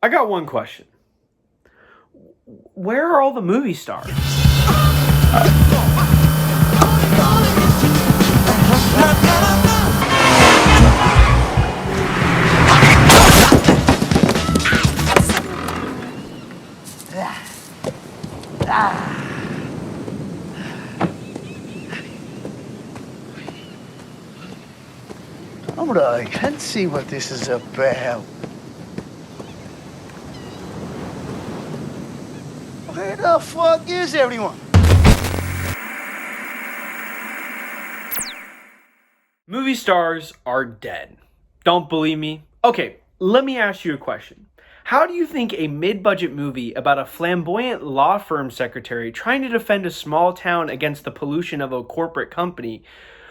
I got one question. Where are all the movie stars? Let's see what this is about. Where the fuck is everyone? Movie stars are dead. Don't believe me? Okay, let me ask you a question. How do you think a mid-budget movie about a flamboyant law firm secretary trying to defend a small town against the pollution of a corporate company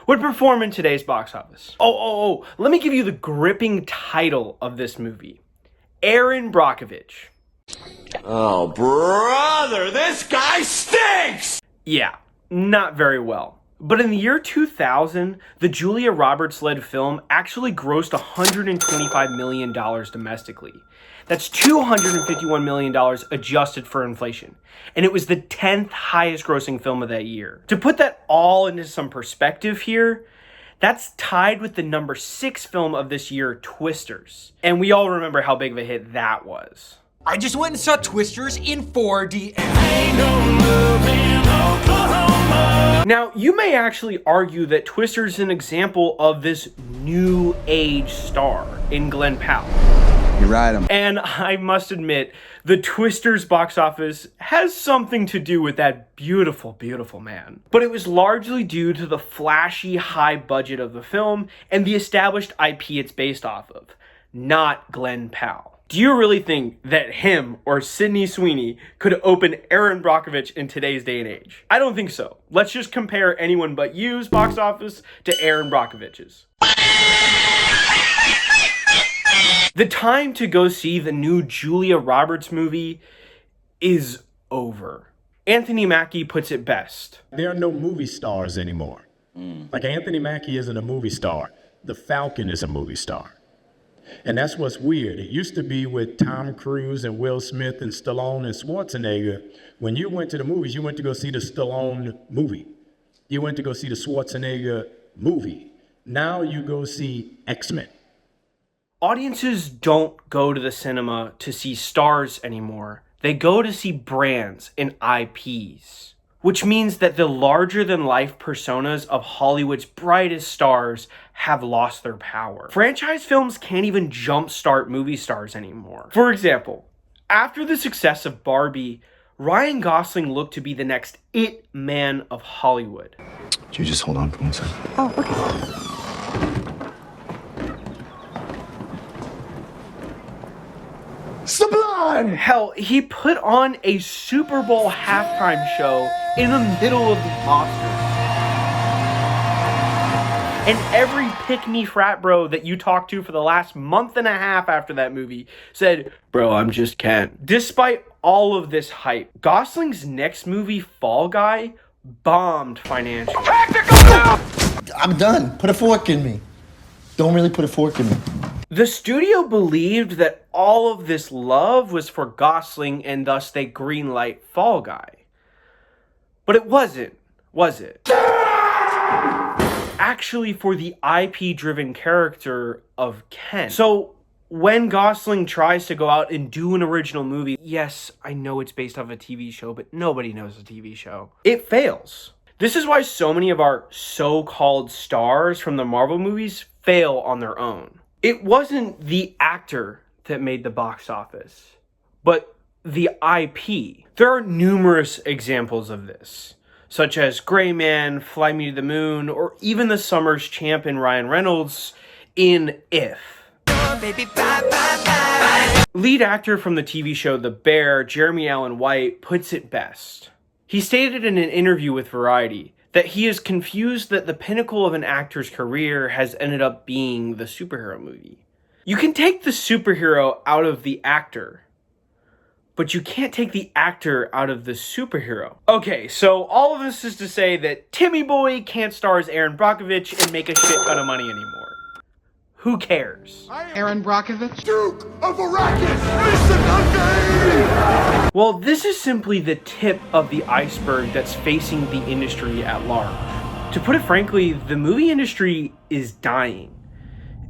would perform in today's box office? Let me give you the gripping title of this movie. Erin Brockovich. Oh, brother, this guy stinks! Yeah, not very well. But in the year 2000, the Julia Roberts-led film actually grossed $125 million domestically. That's $251 million adjusted for inflation. And it was the 10th highest grossing film of that year. To put that all into some perspective here, that's tied with the number 6 film of this year, Twisters. And we all remember how big of a hit that was. I just went and saw Twisters in 4D. Now, you may actually argue that Twisters is an example of this new age star in Glen Powell. You ride him. And I must admit, the Twisters box office has something to do with that beautiful, beautiful man. But it was largely due to the flashy high budget of the film and the established IP it's based off of, not Glen Powell. Do you really think that him or Sydney Sweeney could open Erin Brockovich in today's day and age? I don't think so. Let's just compare Anyone But You's box office to Erin Brockovich's. The time to go see the new Julia Roberts movie is over. Anthony Mackie puts it best. There are no movie stars anymore. Like Anthony Mackie isn't a movie star. The Falcon is a movie star. And that's what's weird. It used to be with Tom Cruise and Will Smith and Stallone and Schwarzenegger. When you went to the movies, you went to go see the Stallone movie. You went to go see the Schwarzenegger movie. Now you go see X-Men. Audiences don't go to the cinema to see stars anymore. They go to see brands and IPs. Which means that the larger-than-life personas of Hollywood's brightest stars have lost their power. Franchise films can't even jumpstart movie stars anymore. For example, after the success of Barbie, Ryan Gosling looked to be the next it man of Hollywood. Could you just hold on for 1 second? Oh, okay. Sublime! Hell, he put on a Super Bowl halftime show in the middle of the Oscars. And every pick-me frat bro that you talked to for the last month and a half after that movie said, "Bro, I'm just Ken." Despite all of this hype, Gosling's next movie, Fall Guy, bombed financially. I'm done. Put a fork in me. Don't really put a fork in me. The studio believed that all of this love was for Gosling and thus they greenlight Fall Guy. But it wasn't, was it? Actually for the IP-driven character of Ken. So when Gosling tries to go out and do an original movie, yes, I know it's based off a TV show, but nobody knows a TV show. It fails. This is why so many of our so-called stars from the Marvel movies fail on their own. It wasn't the actor that made the box office, but the IP. There are numerous examples of this, such as Gray Man, Fly Me to the Moon, or even the Summer's champion Ryan Reynolds in If. Baby, bye, bye, bye. Lead actor from the TV show The Bear, Jeremy Allen White, puts it best. He stated in an interview with Variety that he is confused that the pinnacle of an actor's career has ended up being the superhero movie. You can take the superhero out of the actor, but you can't take the actor out of the superhero. Okay, so all of this is to say that Timmy Boy can't star as Erin Brockovich and make a shit ton of money anymore. Who cares? Erin Brockovich? Duke of Arrakis! Well, this is simply the tip of the iceberg that's facing the industry at large. To put it frankly, the movie industry is dying.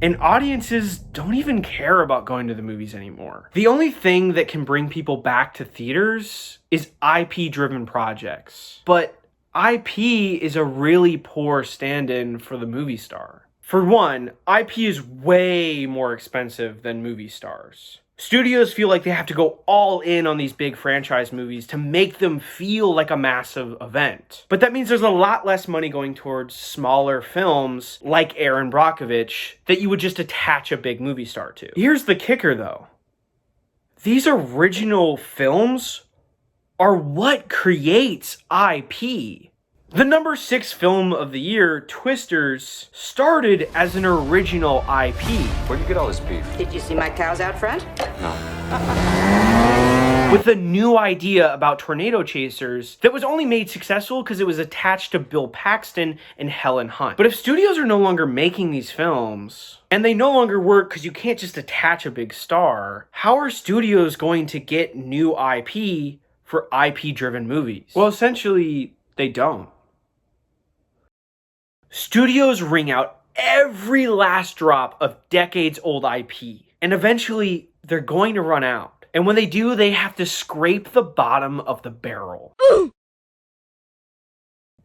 And audiences don't even care about going to the movies anymore. The only thing that can bring people back to theaters is IP-driven projects. But IP is a really poor stand-in for the movie star. For one, IP is way more expensive than movie stars. Studios feel like they have to go all in on these big franchise movies to make them feel like a massive event. But that means there's a lot less money going towards smaller films like Aaron Brockovich that you would just attach a big movie star to. Here's the kicker though. These original films are what creates IP. The number 6 film of the year, Twisters, started as an original IP. Where'd you get all this beef? Did you see my cows out front? With a new idea about tornado chasers that was only made successful because it was attached to Bill Paxton and Helen Hunt. But if studios are no longer making these films, and they no longer work because you can't just attach a big star, how are studios going to get new IP for IP-driven movies? Well, essentially, they don't. Studios wring out every last drop of decades-old IP, and eventually they're going to run out. And when they do, they have to scrape the bottom of the barrel.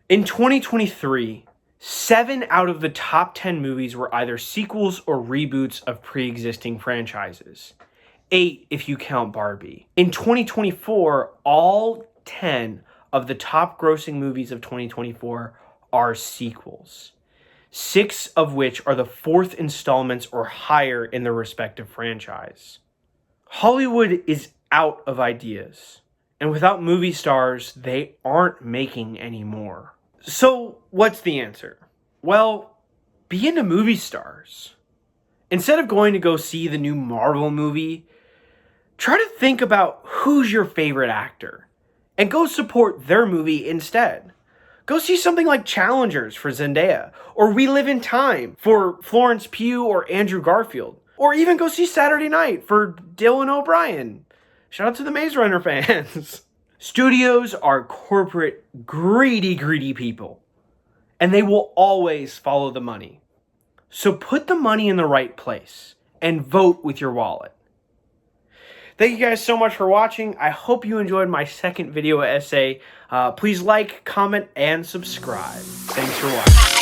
In 2023, 7 out of the top 10 movies were either sequels or reboots of pre-existing franchises. 8 if you count Barbie. In 2024, all 10 of the top grossing movies of 2024 are sequels, 6 of which are the 4th installments or higher in their respective franchise. Hollywood is out of ideas, and without movie stars, they aren't making any more. So, what's the answer? Well, be into movie stars. Instead of going to go see the new Marvel movie, try to think about who's your favorite actor, and go support their movie instead. Go see something like Challengers for Zendaya, or We Live in Time for Florence Pugh or Andrew Garfield, or even go see Saturday Night for Dylan O'Brien. Shout out to the Maze Runner fans. Studios are corporate, greedy people, and they will always follow the money. So put the money in the right place and vote with your wallet. Thank you guys so much for watching. I hope you enjoyed my second video essay. Please like, comment, and subscribe. Thanks for watching.